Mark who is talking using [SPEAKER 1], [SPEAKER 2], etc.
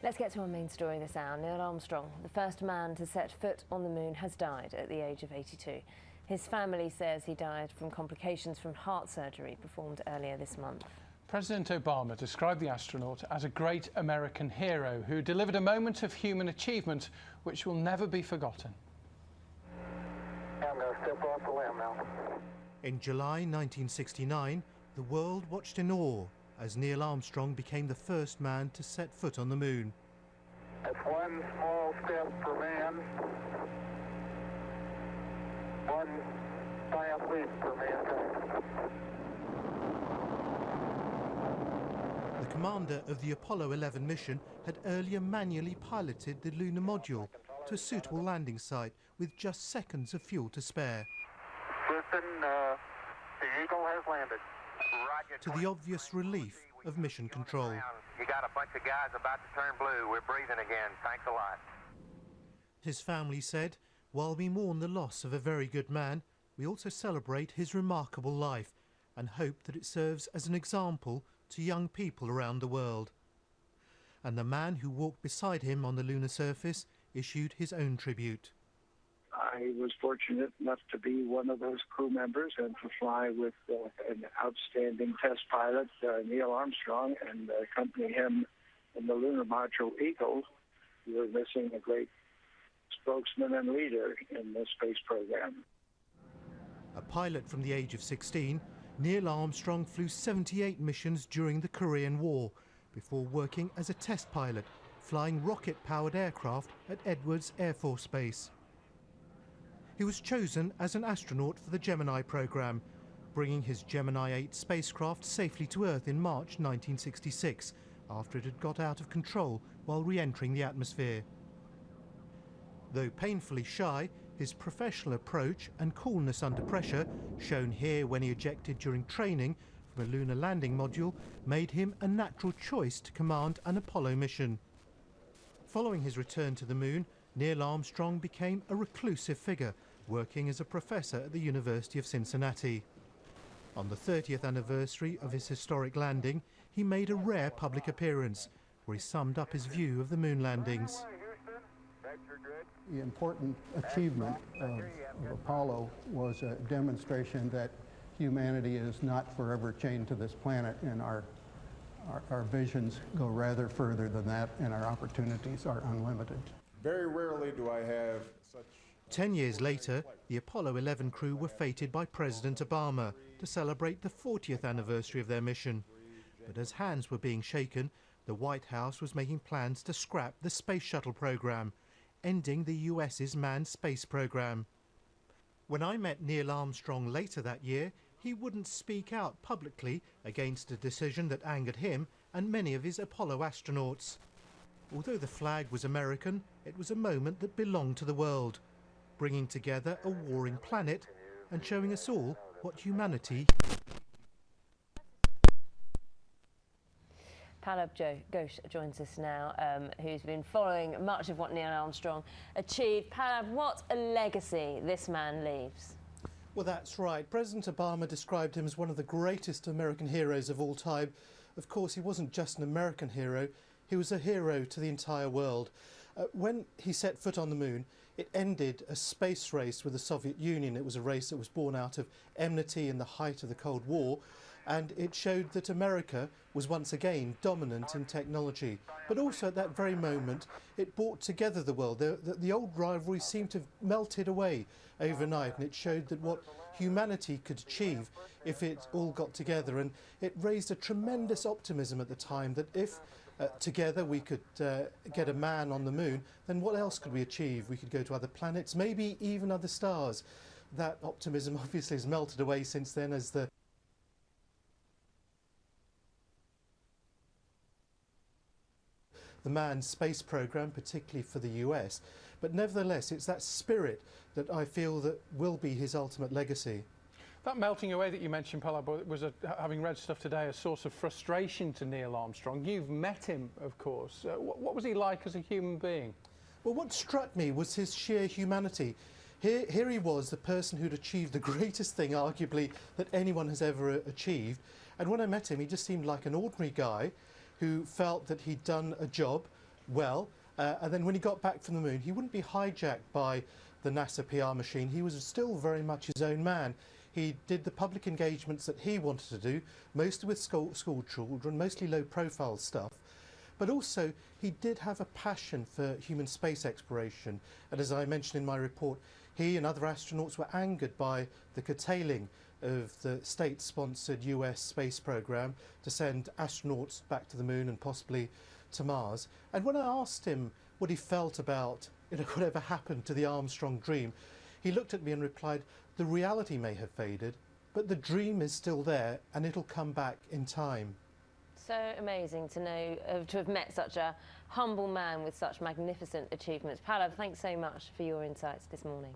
[SPEAKER 1] Let's get to our main story this hour. Neil Armstrong, the first man to set foot on the moon, has died at the age of 82. His family says he died from complications from heart surgery performed earlier this month.
[SPEAKER 2] President Obama described the astronaut as a great American hero who delivered a moment of human achievement which will never be forgotten.
[SPEAKER 3] I'm going to step off the limb now.
[SPEAKER 4] In July 1969, the world watched in awe as Neil Armstrong became the first man to set foot on the moon.
[SPEAKER 3] That's one small step for man, one giant leap for mankind.
[SPEAKER 4] The commander of the Apollo 11 mission had earlier manually piloted the lunar module to a suitable landing site with just seconds of fuel to spare.
[SPEAKER 3] Listen, the Eagle has landed.
[SPEAKER 4] To the obvious relief of mission control.
[SPEAKER 5] You got a bunch of guys about to turn blue. We're breathing again. Thanks a lot.
[SPEAKER 4] His family said, while we mourn the loss of a very good man, we also celebrate his remarkable life and hope that it serves as an example to young people around the world. And the man who walked beside him on the lunar surface issued his own tribute.
[SPEAKER 6] I was fortunate enough to be one of those crew members and to fly with an outstanding test pilot, Neil Armstrong, and accompany him in the lunar module Eagle. We were missing a great spokesman and leader in the space program.
[SPEAKER 4] A pilot from the age of 16, Neil Armstrong flew 78 missions during the Korean War before working as a test pilot, flying rocket-powered aircraft at Edwards Air Force Base. He was chosen as an astronaut for the Gemini program, bringing his Gemini 8 spacecraft safely to Earth in March 1966, after it had got out of control while re-entering the atmosphere. Though painfully shy, his professional approach and coolness under pressure, shown here when he ejected during training from a lunar landing module, made him a natural choice to command an Apollo mission. Following his return to the moon, Neil Armstrong became a reclusive figure, working as a professor at the University of Cincinnati. On the 30th anniversary of his historic landing, he made a rare public appearance, where he summed up his view of the moon landings.
[SPEAKER 7] The important achievement of Apollo was a demonstration that humanity is not forever chained to this planet, and our visions go rather further than that, and our opportunities are unlimited.
[SPEAKER 8] Very rarely do I have such...
[SPEAKER 4] 10 years later, the Apollo 11 crew were feted by President Obama to celebrate the 40th anniversary of their mission. But as hands were being shaken, the White House was making plans to scrap the space shuttle program, ending the US's manned space program. When I met Neil Armstrong later that year, he wouldn't speak out publicly against a decision that angered him and many of his Apollo astronauts. Although the flag was American, it was a moment that belonged to the world, bringing together a warring planet and showing us all what humanity.
[SPEAKER 1] Palab Ghosh joins us now, who's been following much of what Neil Armstrong achieved. Palab, what a legacy this man leaves.
[SPEAKER 4] Well, that's right. President Obama described him as one of the greatest American heroes of all time. Of course, he wasn't just an American hero, he was a hero to the entire world. When he set foot on the moon, it ended a space race with the Soviet Union. It was a race that was born out of enmity in the height of the Cold War, and it showed that America was once again dominant in technology. But also at that very moment, it brought together the world. The old rivalry seemed to have melted away overnight, and it showed that what humanity could achieve if it all got together. And it raised a tremendous optimism at the time that if together we could get a man on the moon, then what else could we achieve? We could go to other planets, maybe even other stars. That optimism obviously has melted away since then as the manned space program, particularly for the US. But nevertheless, it's that spirit that I feel that will be his ultimate legacy.
[SPEAKER 2] That melting away that you mentioned, Palab, was, having read stuff today, a source of frustration to Neil Armstrong. You've met him, of course. What was he like as a human being?
[SPEAKER 4] Well, what struck me was his sheer humanity. Here he was, the person who'd achieved the greatest thing, arguably, that anyone has ever achieved. And when I met him, he just seemed like an ordinary guy who felt that he'd done a job, Well, and then when he got back from the moon, he wouldn't be hijacked by the NASA PR machine. He was still very much his own man. He did the public engagements that he wanted to do, mostly with school children, mostly low-profile stuff. But also, he did have a passion for human space exploration. And as I mentioned in my report, he and other astronauts were angered by the curtailing of the state-sponsored US space program to send astronauts back to the moon and possibly to Mars. And when I asked him what he felt about whatever happened to the Armstrong dream, he looked at me and replied, "The reality may have faded, but the dream is still there and it'll come back in time."
[SPEAKER 1] So amazing to know, to have met such a humble man with such magnificent achievements. Pallav, thanks so much for your insights this morning.